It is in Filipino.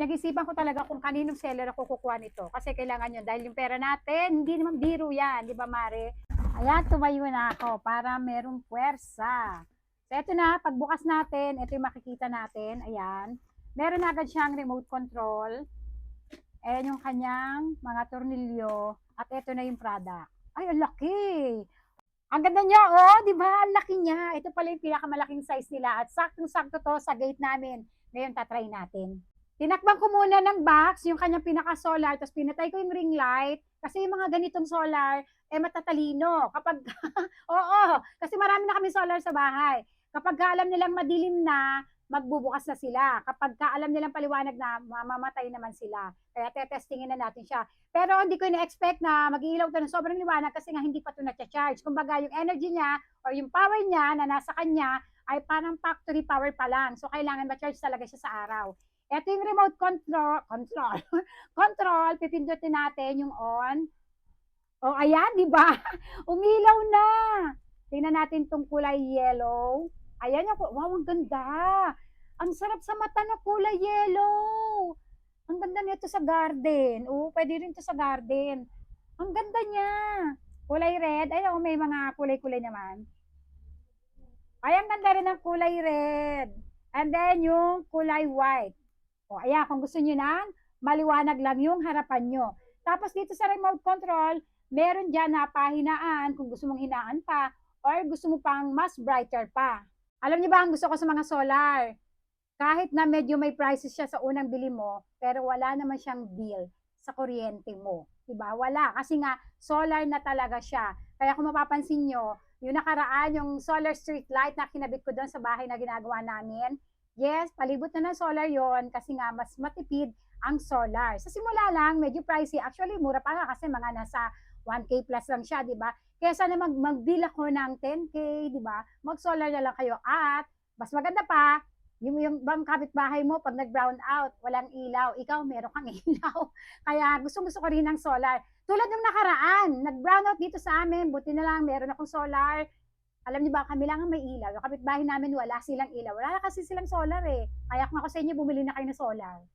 Pinag-isipan ko talaga kung kaninong seller ako kukuha nito. Kasi kailangan yun. Dahil yung pera natin, hindi naman biro yan. Di ba, Mare? Ayan, tumayo na ako para merong puwersa. So, ito na. Pagbukas natin, ito yung makikita natin. Ayan. Meron na agad siyang remote control. Ayan yung kanyang mga tornilyo. At ito na yung product. Ay, ang laki! Ang ganda niya, oh, di ba? Ang laki niya. Ito pala yung pinakamalaking size nila. At saktong-sakto to sa gate namin. Ngayon, tatry natin. Tinakbang ko muna ng box, yung kanyang pinaka-solar, tapos pinatay ko yung ring light. Kasi yung mga ganitong solar, matatalino. Kapag, oo, kasi marami na kami solar sa bahay. Kapag alam nilang madilim na, magbubukas na sila. Kapag alam nilang paliwanag na, mamamatay naman sila. Kaya tetestingin na natin siya. Pero hindi ko na-expect na mag-iilaw to ng sobrang liwanag kasi nga hindi pa to na-charge. Kumbaga yung energy niya or yung power niya na nasa kanya ay parang factory power pa lang. So kailangan ma-charge talaga siya sa araw. Ito yung remote control, pipindutin natin yung on. O ayan, di ba? Umilaw na. Tingnan natin tong kulay yellow. Ayan yung, wow, ang ganda. Ang sarap sa mata na kulay yellow. Ang ganda nito sa garden. Oo, pwede rin to sa garden. Ang ganda niya. Kulay red. Ay, oh, may mga kulay-kulay naman. Ay, ang ganda rin ng kulay red. And then, yung kulay white. O, ayan, kung gusto nyo nang maliwanag lang yung harapan nyo. Tapos dito sa remote control, meron dyan na pahinaan kung gusto mong hinaan pa or gusto mo pang mas brighter pa. Alam niyo ba ang gusto ko sa mga solar? Kahit na medyo may prices siya sa unang bili mo, pero wala naman siyang bill sa kuryente mo. Diba? Wala. Kasi nga, solar na talaga siya. Kaya kung mapapansin nyo, yung nakaraan, yung solar street light na kinabit ko doon sa bahay na ginagawa namin, yes, palibot na ng solar yon kasi nga mas matipid ang solar. Sa simula lang, medyo pricey. Actually, mura pa nga kasi mga nasa 1K plus lang siya, di ba? Kaya sana mag-bill ako ng 10K, di ba? Mag-solar na lang kayo. At, mas maganda pa, yung bang kapitbahay mo, pag nag-brown out, walang ilaw, ikaw meron kang ilaw. Kaya gusto ko rin ng solar. Tulad ng nakaraan, nag-brown out dito sa amin, buti na lang, meron akong solar. Alam niyo ba, kami lang ang may ilaw. Yung kapitbahay namin, wala silang ilaw. Wala kasi silang solar eh. Kaya kung ako sa inyo, bumili na kayo ng solar.